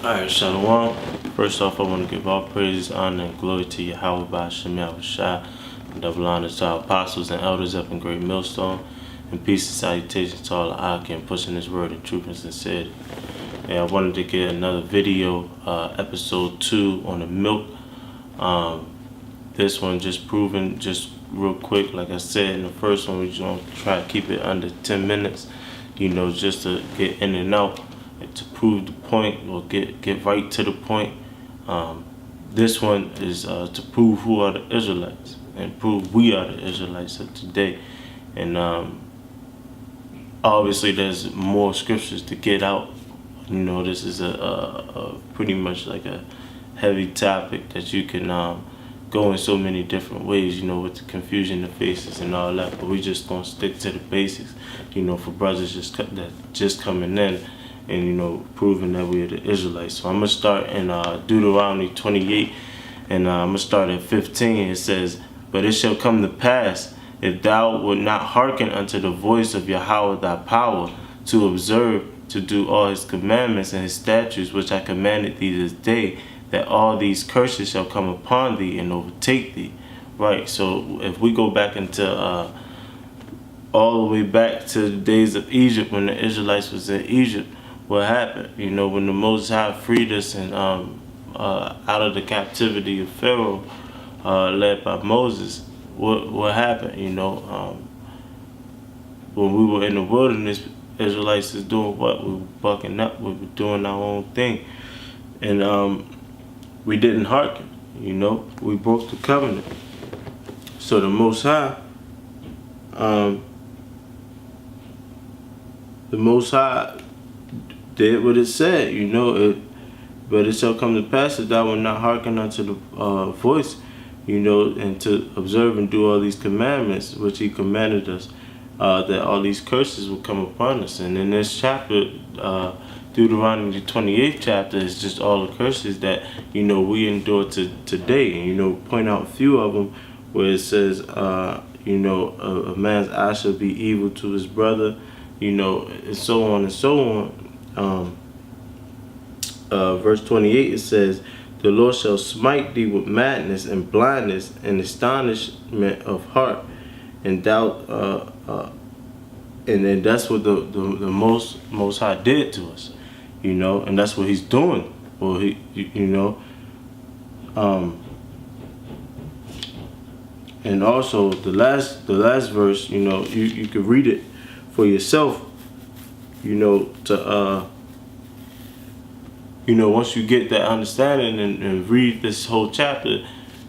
Alright, Shalom. First off, I want to give all praise, honor, and glory to Yahweh Ba'Shem Yahushua, and double honor to our apostles and elders up in Great Millstone, and peace and salutations to all the Akim pushing His word in truth and sincerity. And I wanted to get another video, episode 2 on the milk. This one just proving, just real quick, like I said in the first one, we're just going to try to keep it under 10 minutes, just to get in and out, to prove the point, or get right to the point. This one is to prove who are the Israelites, and prove we are the Israelites of today. And obviously there's more scriptures to get out. This is a pretty much like a heavy topic that you can go in so many different ways, with the confusion the faces and all that. But we just gonna stick to the basics, for brothers just coming in and proving that we are the Israelites. So I'm gonna start in Deuteronomy 28, and I'm gonna start at 15. It says, "But it shall come to pass, if thou wilt not hearken unto the voice of Yahweh thy power, to observe to do all his commandments and his statutes which I commanded thee this day, that all these curses shall come upon thee and overtake thee." Right. So if we go back into all the way back to the days of Egypt, when the Israelites was in Egypt, what happened? When the Most High freed us and out of the captivity of Pharaoh, led by Moses, what happened? When we were in the wilderness, Israelites is doing what? We were bucking up. We were doing our own thing, and we didn't hearken. We broke the covenant. So the Most High, did what it said, but it shall come to pass that thou wilt not hearken unto the voice, and to observe and do all these commandments which he commanded us, that all these curses will come upon us. And in this chapter, Deuteronomy the 28th chapter, is just all the curses that we endure to today. And point out a few of them where it says, a man's eye shall be evil to his brother, and so on and so on. Verse 28, it says, "The Lord shall smite thee with madness and blindness and astonishment of heart, and doubt." And then that's what the Most High did to us, and that's what He's doing. Well, and also the last verse, you could read it for yourself, once you get that understanding and read this whole chapter,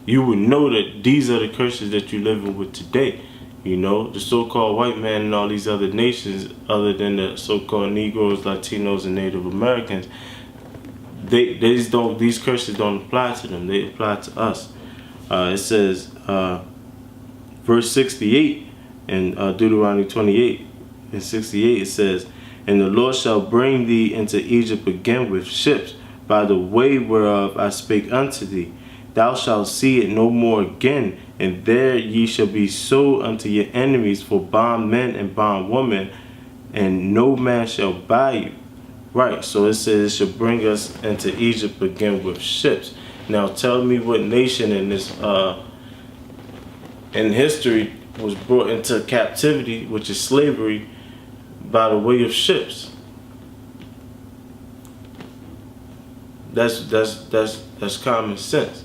you would know that these are the curses that you're living with today. The so-called white man and all these other nations, other than the so-called Negroes, Latinos, and Native Americans, these curses don't apply to them. They apply to us. It says, verse 68 in Deuteronomy 28 and 68, it says, "And the Lord shall bring thee into Egypt again with ships, by the way whereof I spake unto thee. Thou shalt see it no more again, and there ye shall be sold unto your enemies for bondmen and bondwomen, and no man shall buy you." Right, so it says it shall bring us into Egypt again with ships. Now tell me what nation in this in history was brought into captivity, which is slavery, by the way of ships. That's common sense,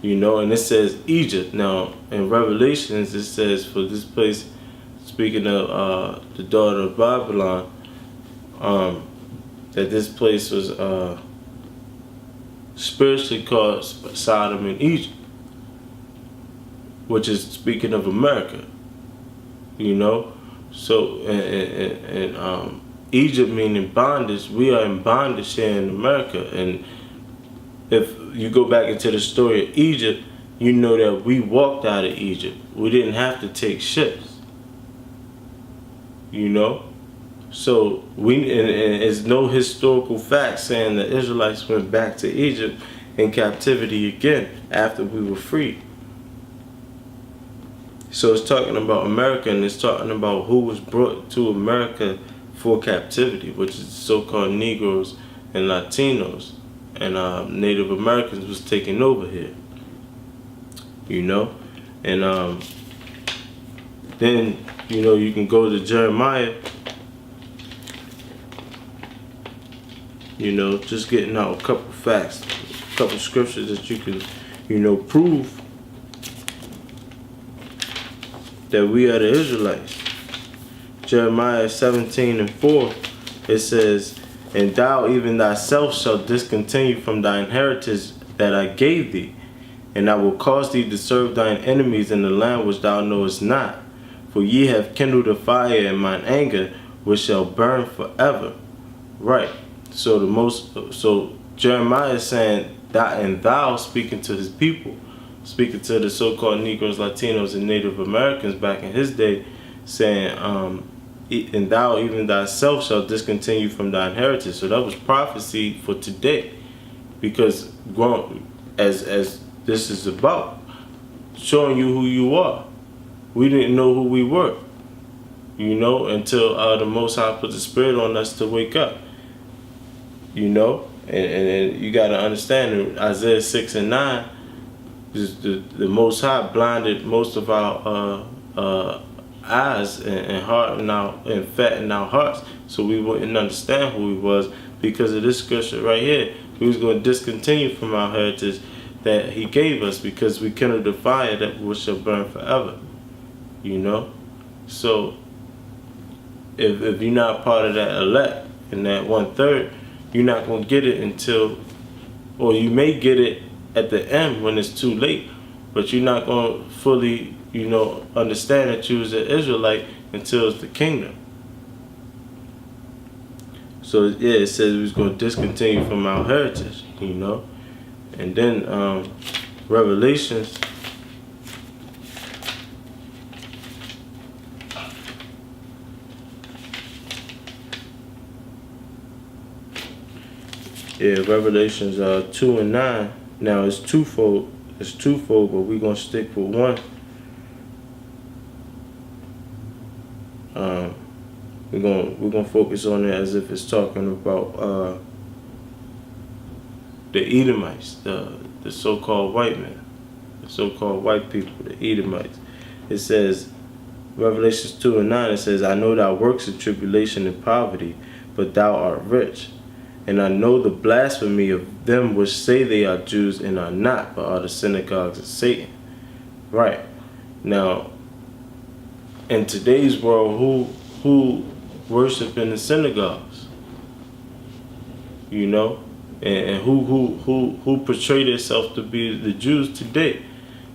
and it says Egypt. Now in Revelations it says, for this place, speaking of the daughter of Babylon, that this place was spiritually called Sodom and Egypt, which is speaking of America. So and Egypt meaning bondage. We are in bondage here in America. And if you go back into the story of Egypt, you know that we walked out of Egypt. We didn't have to take ships. So and there's no historical fact saying the Israelites went back to Egypt in captivity again after we were freed. So it's talking about America, and it's talking about who was brought to America for captivity, which is so-called Negroes and Latinos. Native Americans was taking over here. You know, and then you can go to Jeremiah. Just getting out a couple facts, a couple scriptures that you can, prove that we are the Israelites. Jeremiah 17:4, it says, "And thou even thyself shalt discontinue from thine inheritance that I gave thee, and I will cause thee to serve thine enemies in the land which thou knowest not. For ye have kindled a fire in mine anger, which shall burn forever." Right. So Jeremiah is saying that, and thou, speaking to his people, speaking to the so-called Negroes, Latinos, and Native Americans back in his day, saying, "And thou even thyself shalt discontinue from thy inheritance." So that was prophecy for today, because as this is about showing you who you are. We didn't know who we were, until the Most High put the Spirit on us to wake up. And you got to understand in Isaiah 6:9, the Most High blinded most of our eyes and heart and fattened our hearts, so we wouldn't understand who He was, because of this scripture right here. We was going to discontinue from our heritage that He gave us, because we kindled the fire that which shall burn forever. So if you're not part of that elect and that 1/3, you're not going to get it until, or you may get it at the end when it's too late, but you're not going to fully, understand that you was an Israelite until it's the kingdom. So yeah, it says we was going to discontinue from our heritage, and then Revelations. Yeah, Revelations 2:9. Now it's twofold. But we're gonna stick with one. We're gonna focus on it as if it's talking about the Edomites, the so-called white men, the so-called white people, the Edomites. It says, Revelations 2:9. It says, "I know thy works in tribulation and poverty, but thou art rich. And I know the blasphemy of them which say they are Jews and are not, but are the synagogues of Satan." Right. Now, in today's world, who worship in the synagogues? And who portray themselves to be the Jews today?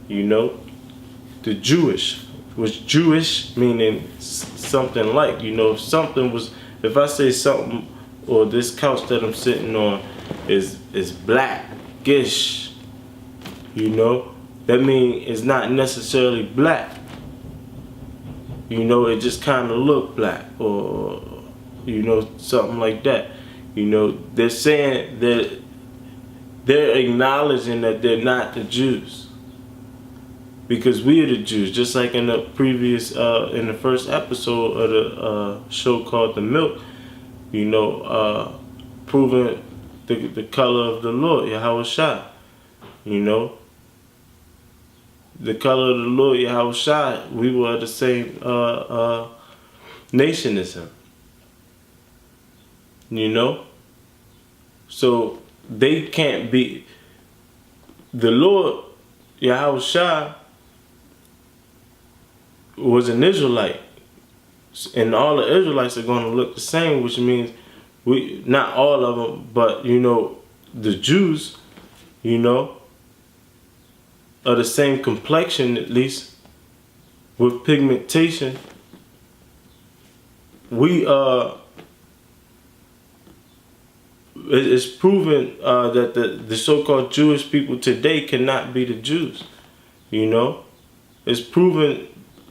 The Jewish, which Jewish meaning something like, if I say something, or this couch that I'm sitting on is blackish, that means it's not necessarily black. It just kind of look black, or something like that. They're saying that they're acknowledging that they're not the Jews, because we are the Jews. Just like in the previous in the first episode of the show called The Milk, proving the color of the Lord, Yahushua. The color of the Lord, Yahushua, we were the same nation as Him. So they can't be. The Lord, Yahushua, was an Israelite. And all the Israelites are going to look the same, which means not all of them, but the Jews, are the same complexion, at least, with pigmentation. It's proven that the so-called Jewish people today cannot be the Jews. It's proven,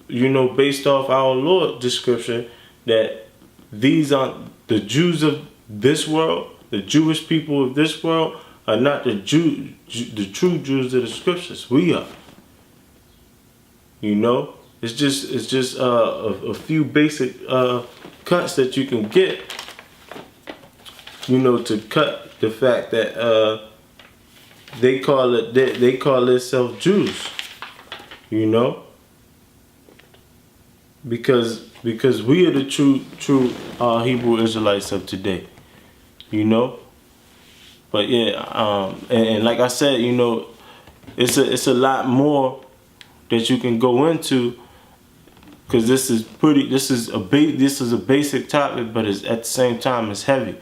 based off our Lord description, that these aren't the Jews of this world. The Jewish people of this world are not the true Jews of the scriptures. We are. It's just a few basic cuts that you can get to cut the fact that they call themselves Jews, because we are the true Hebrew Israelites of today, But yeah, and like I said, it's a lot more that you can go into, because this is a basic topic, but it's at the same time it's heavy,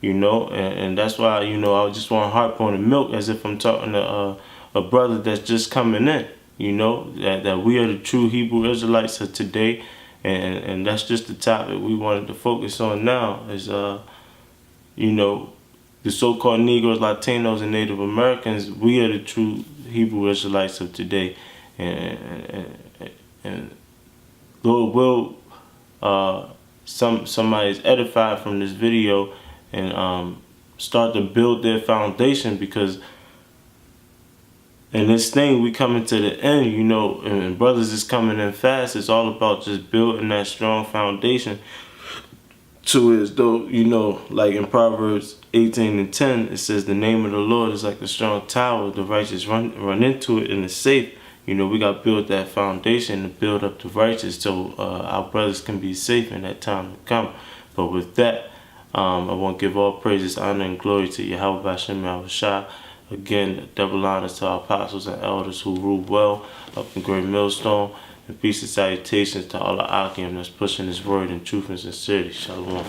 and that's why I just want to harp on the milk as if I'm talking to a brother that's just coming in, that we are the true Hebrew Israelites of today, and that's just the topic we wanted to focus on now is the so-called Negroes, Latinos, and Native Americans. We are the true Hebrew Israelites of today, and Lord will somebody is edified from this video and start to build their foundation, because in this thing we coming to the end, and brothers is coming in fast. It's all about just building that strong foundation to it, as though, like in Proverbs 18:10, it says the name of the Lord is like a strong tower, the righteous run into it and it's safe. We got to build that foundation to build up the righteous, so our brothers can be safe in that time to come. But with that, I want to give all praises, honor, and glory to Yahweh Bashem Yahushua. Again, double honors to our apostles and elders who rule well up in Great Millstone. And peace and salutations to all the Akim that's pushing this word in truth and sincerity. Shalom.